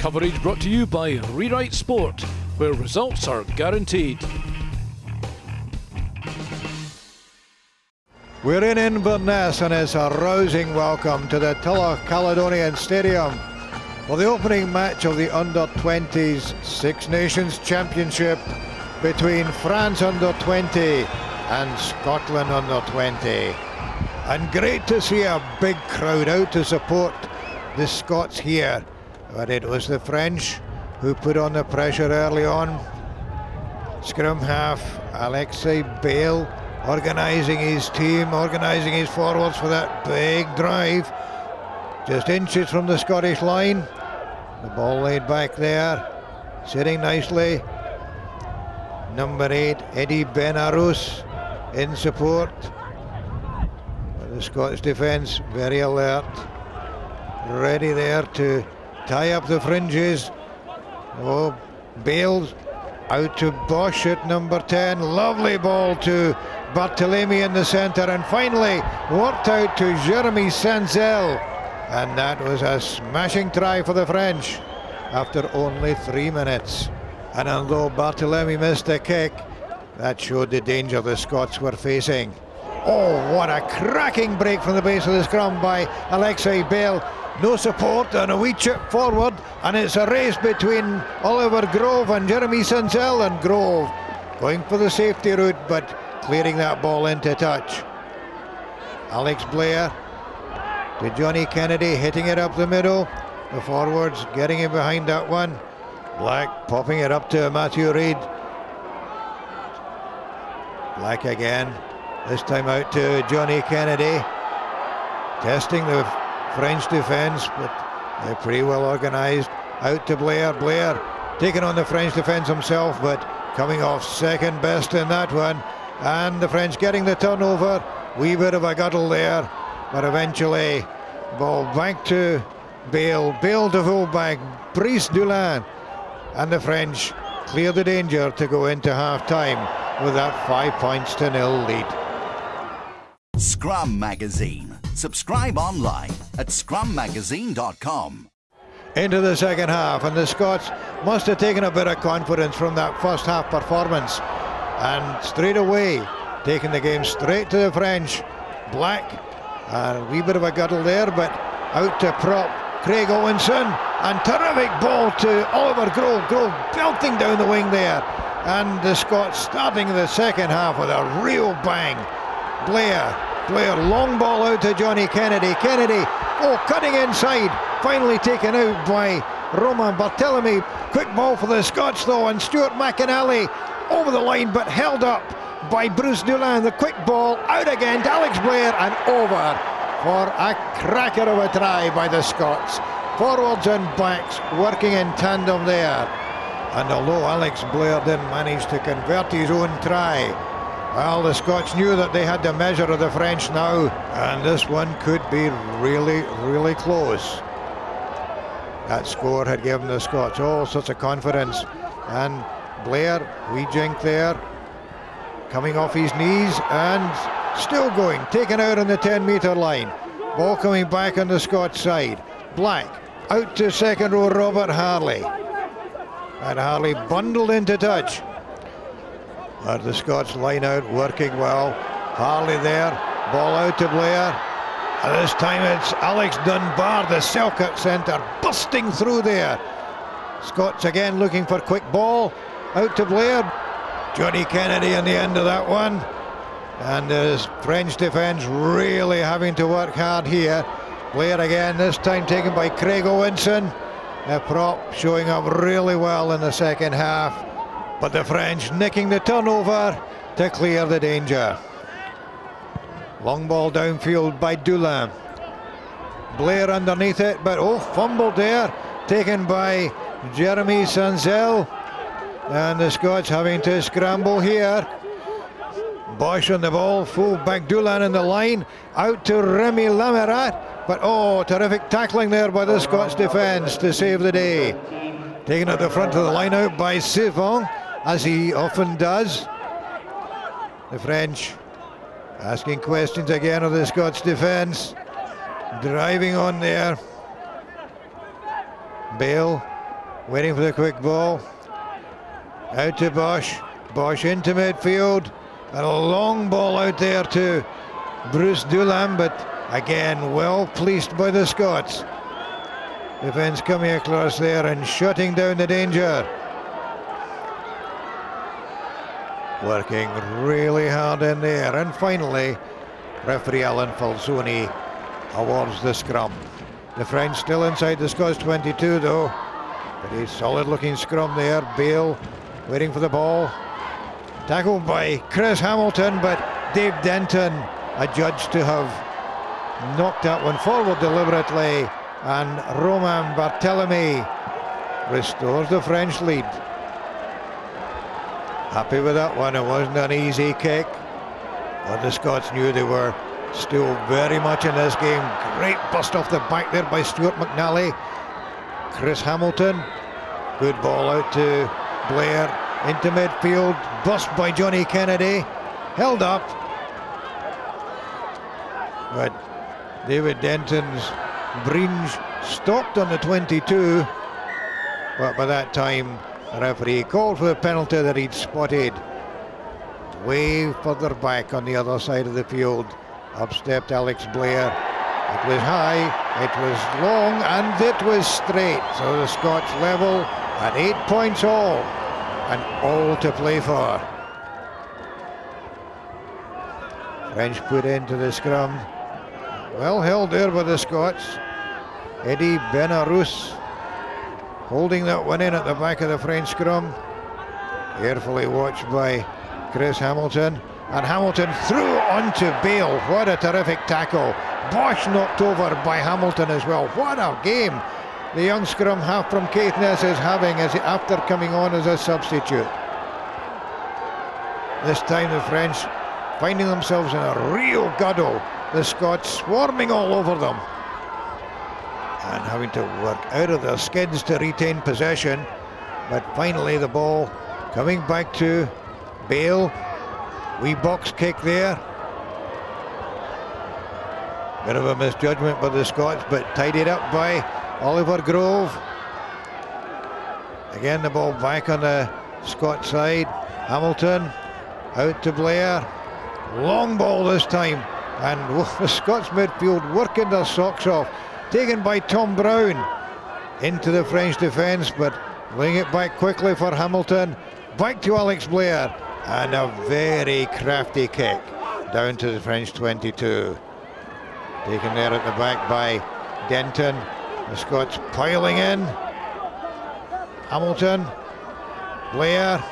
Coverage brought to you by Rewrite Sport, where results are guaranteed. We're in Inverness and it's a rousing welcome to the Tulloch Caledonian Stadium for the opening match of the Under-20s Six Nations Championship between France Under-20 and Scotland Under-20. And great to see a big crowd out to support the Scots here. But it was the French who put on the pressure early on. Scrum half Alexei Bale organising his team, organising his forwards for that big drive. Just inches from the Scottish line. The ball laid back there, sitting nicely. Number 8, Eddie Benarous in support. But the Scots defence very alert, ready there to tie up the fringes. Oh, Bale's out to Bosch at number 10. Lovely ball to Barthélemy in the centre, and finally worked out to Jeremy Sanzel. And that was a smashing try for the French after only 3 minutes. And although Barthélemy missed the kick, that showed the danger the Scots were facing. Oh, what a cracking break from the base of the scrum by Alexei Bale. No support and a wee chip forward, and it's a race between Oliver Grove and Jeremy Sanzel, and Grove going for the safety route but clearing that ball into touch. Alex Blair to Johnny Kennedy, hitting it up the middle. The forwards getting in behind that one. Black popping it up to Matthew Reid. Black again, this time out to Johnny Kennedy, testing the French defence, but they're pretty well organised. Out to Blair. Blair taking on the French defence himself, but coming off second best in that one. And the French getting the turnover. Wee bit of a guddle there, but eventually ball back to Bale. Bale to fullback, Brice Dulin, and the French clear the danger to go into half-time with that 5-0 lead. Scrum Magazine. Subscribe online at scrummagazine.com. Into the second half, and the Scots must have taken a bit of confidence from that first half performance, and straight away taking the game straight to the French. Black, a wee bit of a guddle there, but out to prop Craig Owenson, and terrific ball to Oliver Grove. Grove belting down the wing there, and the Scots starting the second half with a real bang. Blair, long ball out to Johnny Kennedy. Kennedy, cutting inside, finally taken out by Romain Barthélemy. Quick ball for the Scots though, and Stuart McInally over the line, but held up by Brice Dulin. The quick ball out again to Alex Blair, and over for a cracker of a try by the Scots. Forwards and backs working in tandem there. And although Alex Blair didn't manage to convert his own try, well, the Scots knew that they had the measure of the French now, and this one could be really, really close. That score had given the Scots all sorts of confidence, and Blair, wee jink there, coming off his knees and still going, taken out on the 10-metre line. Ball coming back on the Scots side. Black out to second row Robert Harley, and Harley bundled into touch. But the Scots line out working well. Harley there, ball out to Blair, and this time it's Alex Dunbar, the Selkirk centre, busting through there. Scots again looking for quick ball, out to Blair. Johnny Kennedy on the end of that one, and the French defence really having to work hard here. Blair again, this time taken by Craig Owenson. The prop showing up really well in the second half, but the French nicking the turnover to clear the danger. Long ball downfield by Dulin. Blair underneath it, but fumbled there, taken by Jeremy Sanzel, and the Scots having to scramble here. Bosch on the ball, full back Dulin in the line, out to Remy Lamarat, but terrific tackling there by the Scots defence to save the day. Taken at the front of the line out by Sivon, as he often does. The French asking questions again of the Scots defence, driving on there. Bale waiting for the quick ball. Out to Bosch. Bosch into midfield. And a long ball out there to Bruce Doolan, but again, well policed by the Scots. Defence coming across there and shutting down the danger. Working really hard in there. And finally, referee Alan Falzoni awards the scrum. The French still inside the Scots 22 though. But a solid looking scrum there. Bale waiting for the ball. Tackled by Chris Hamilton, but Dave Denton adjudged to have knocked that one forward deliberately. And Romain Barthélemy restores the French lead. Happy with that one. It wasn't an easy kick, but the Scots knew they were still very much in this game. Great bust off the back there by Stuart McNally. Chris Hamilton, good ball out to Blair into midfield, bust by Johnny Kennedy, held up, but David Denton's Bringe stopped on the 22, but by that time the referee called for the penalty that he'd spotted way further back on the other side of the field. Up stepped Alex Blair. It was high, it was long, and it was straight. So the Scots level at 8 points all, and all to play for. French put into the scrum. Well held there by the Scots. Eddie Benarous holding that one in at the back of the French scrum. Carefully watched by Chris Hamilton. And Hamilton threw onto Bale. What a terrific tackle. Bosch knocked over by Hamilton as well. What a game the young scrum half from Caithness is having after coming on as a substitute. This time the French finding themselves in a real guddle. The Scots swarming all over them and having to work out of their skins to retain possession. But finally the ball coming back to Bale. Wee box kick there. Bit of a misjudgment by the Scots, but tidied up by Oliver Grove. Again the ball back on the Scot side. Hamilton out to Blair. Long ball this time, and the Scots midfield working their socks off. Taken by Tom Brown into the French defence, but laying it back quickly for Hamilton. Back to Alex Blair, and a very crafty kick down to the French 22. Taken there at the back by Denton. The Scots piling in. Hamilton, Blair,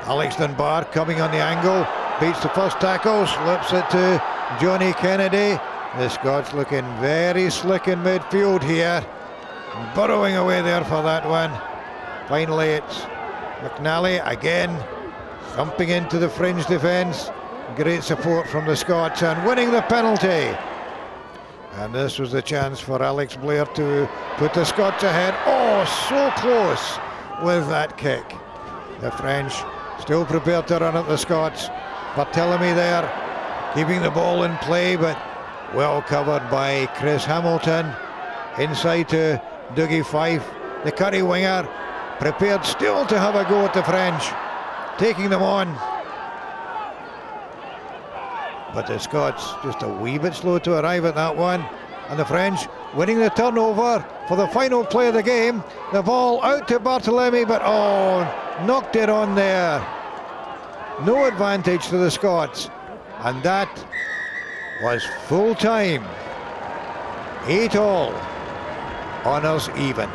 Alex Dunbar coming on the angle, beats the first tackle, slips it to Johnny Kennedy. The Scots looking very slick in midfield here, burrowing away there for that one. Finally it's McNally again, thumping into the fringe defence. Great support from the Scots and winning the penalty. And this was the chance for Alex Blair to put the Scots ahead. Oh, so close with that kick. The French still prepared to run at the Scots. Barthélemy there, keeping the ball in play, but well covered by Chris Hamilton. Inside to Dougie Fife, the Curry winger, prepared still to have a go at the French, taking them on. But the Scots just a wee bit slow to arrive at that one. And the French winning the turnover for the final play of the game. The ball out to Barthélemy, but oh, knocked it on there. No advantage to the Scots. And that was full time. 8-all. Honours even.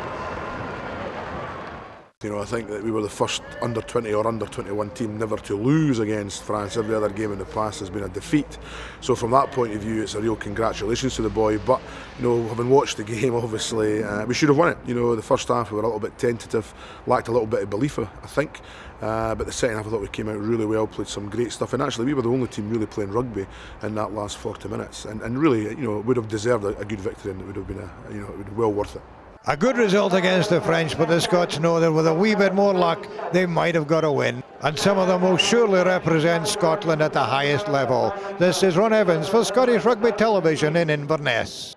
You know, I think that we were the first under-20 or under-21 team never to lose against France. Every other game in the past has been a defeat. So from that point of view, it's a real congratulations to the boy. But, you know, having watched the game, obviously, we should have won it. You know, the first half we were a little bit tentative, lacked a little bit of belief, I think. But the second half I thought we came out really well, played some great stuff. And actually, we were the only team really playing rugby in that last 40 minutes. And really, you know, would have deserved a good victory, and it would have been, it would have been well worth it. A good result against the French, but the Scots know that with a wee bit more luck, they might have got a win. And some of them will surely represent Scotland at the highest level. This is Ron Evans for Scottish Rugby Television in Inverness.